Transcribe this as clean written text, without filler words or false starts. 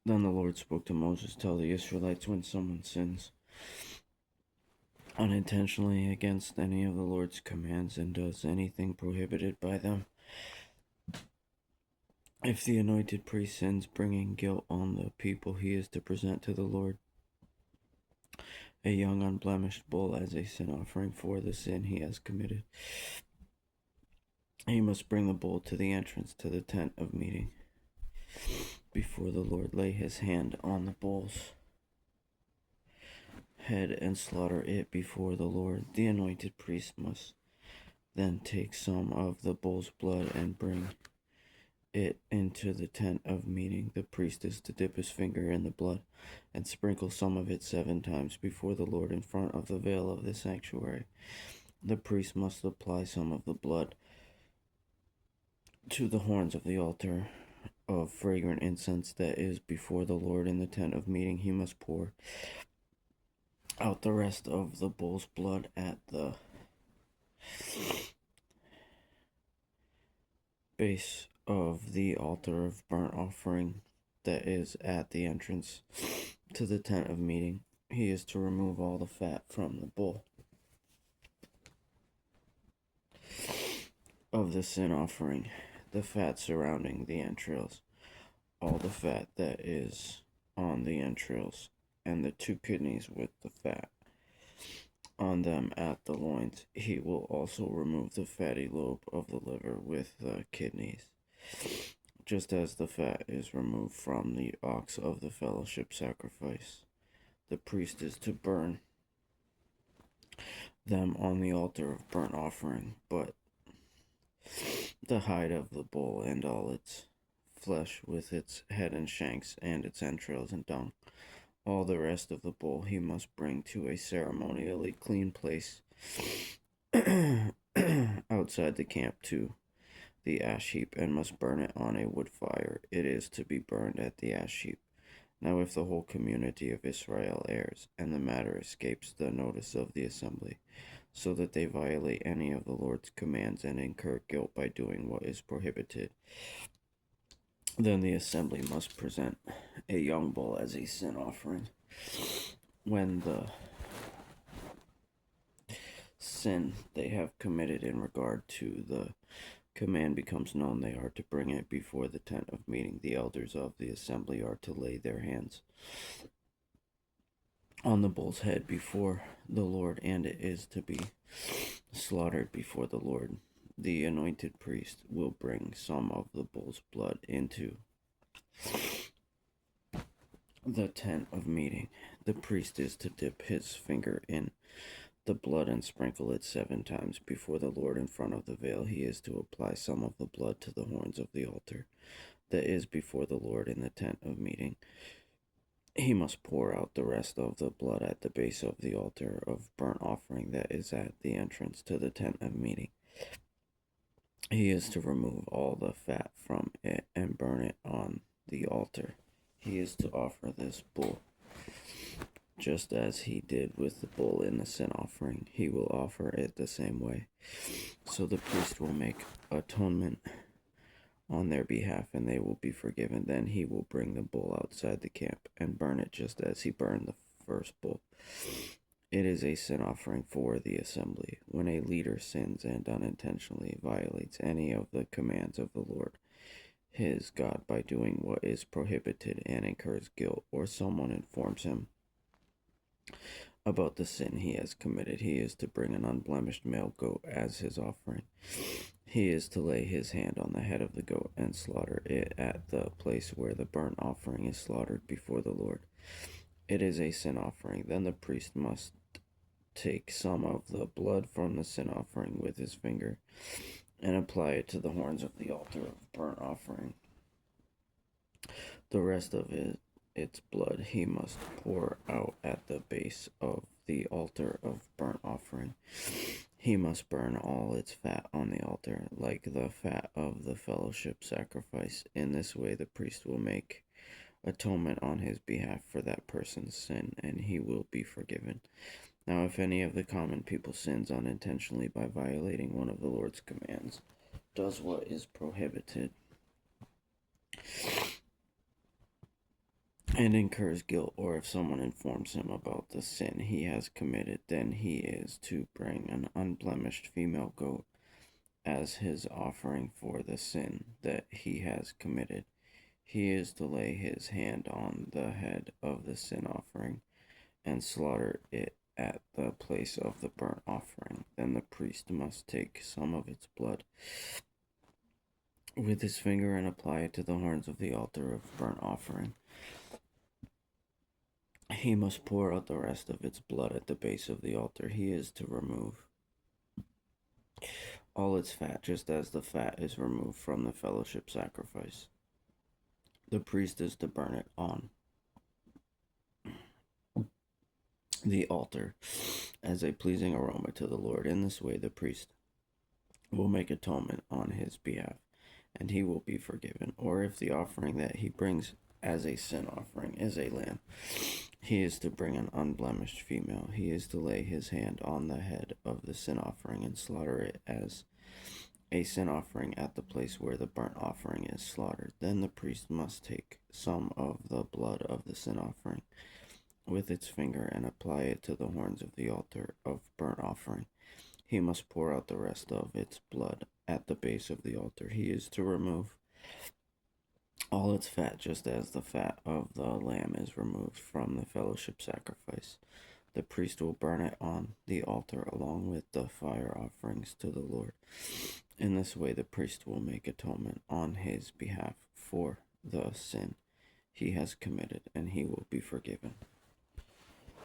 Then the Lord spoke to Moses, "Tell the Israelites, when someone sins unintentionally against any of the Lord's commands and does anything prohibited by them, if the anointed priest sins, bringing guilt on the people, he is to present to the Lord a young unblemished bull as a sin offering for the sin he has committed. He must bring the bull to the entrance to the tent of meeting before the Lord, lay his hand on the bull's head and slaughter it before the Lord. The anointed priest must then take some of the bull's blood and bring it into the tent of meeting. The priest is to dip his finger in the blood and sprinkle some of it 7 times before the Lord in front of the veil of the sanctuary. The priest must apply some of the blood to the horns of the altar of fragrant incense that is before the Lord in the tent of meeting. He must pour out the rest of the bull's blood at the base of the altar of burnt offering that is at the entrance to the tent of meeting. He is to remove all the fat from the bull of the sin offering, the fat surrounding the entrails, all the fat that is on the entrails, and the 2 kidneys with the fat on them at the loins. He will also remove the fatty lobe of the liver with the kidneys, just as the fat is removed from the ox of the fellowship sacrifice. The priest is to burn them on the altar of burnt offering, but the hide of the bull and all its flesh with its head and shanks and its entrails and dung, all the rest of the bull he must bring to a ceremonially clean place outside the camp to the ash heap, and must burn it on a wood fire. It is to be burned at the ash heap. Now if the whole community of Israel errs, and the matter escapes the notice of the assembly, so that they violate any of the Lord's commands and incur guilt by doing what is prohibited, then the assembly must present a young bull as a sin offering. When the sin they have committed in regard to the command becomes known, they are to bring it before the tent of meeting. The elders of the assembly are to lay their hands on the bull's head before the Lord, and it is to be slaughtered before the Lord. The anointed priest will bring some of the bull's blood into the tent of meeting. The priest is to dip his finger in the blood and sprinkle it 7 times before the Lord in front of the veil. He is to apply some of the blood to the horns of the altar that is before the Lord in the tent of meeting. He must pour out the rest of the blood at the base of the altar of burnt offering that is at the entrance to the tent of meeting. He is to remove all the fat from it and burn it on the altar. He is to offer this bull just as he did with the bull in the sin offering. He will offer it the same way. So the priest will make atonement on their behalf, and they will be forgiven. Then he will bring the bull outside the camp and burn it just as he burned the first bull. It is a sin offering for the assembly. When a leader sins and unintentionally violates any of the commands of the Lord his God by doing what is prohibited and incurs guilt, or someone informs him about the sin he has committed, he is to bring an unblemished male goat as his offering. He is to lay his hand on the head of the goat and slaughter it at the place where the burnt offering is slaughtered before the Lord. It is a sin offering. Then the priest must take some of the blood from the sin offering with his finger and apply it to the horns of the altar of burnt offering. The rest of its blood he must pour out at the base of the altar of burnt offering. He must burn all its fat on the altar, like the fat of the fellowship sacrifice. In this way the priest will make atonement on his behalf for that person's sin, and he will be forgiven. Now if any of the common people sins unintentionally by violating one of the Lord's commands, does what is prohibited, and incurs guilt, or if someone informs him about the sin he has committed, then he is to bring an unblemished female goat as his offering for the sin that he has committed. He is to lay his hand on the head of the sin offering and slaughter it at the place of the burnt offering. Then the priest must take some of its blood with his finger and apply it to the horns of the altar of burnt offering. He must pour out the rest of its blood at the base of the altar. He is to remove all its fat, just as the fat is removed from the fellowship sacrifice. The priest is to burn it on the altar as a pleasing aroma to the Lord. In this way, the priest will make atonement on his behalf, and he will be forgiven. Or if the offering that he brings as a sin offering is a lamb, he is to bring an unblemished female. He is to lay his hand on the head of the sin offering and slaughter it as a sin offering at the place where the burnt offering is slaughtered. Then the priest must take some of the blood of the sin offering with its finger and apply it to the horns of the altar of burnt offering. He must pour out the rest of its blood at the base of the altar. He is to remove all its fat, just as the fat of the lamb is removed from the fellowship sacrifice. The priest will burn it on the altar along with the fire offerings to the Lord. In this way, the priest will make atonement on his behalf for the sin he has committed, and he will be forgiven.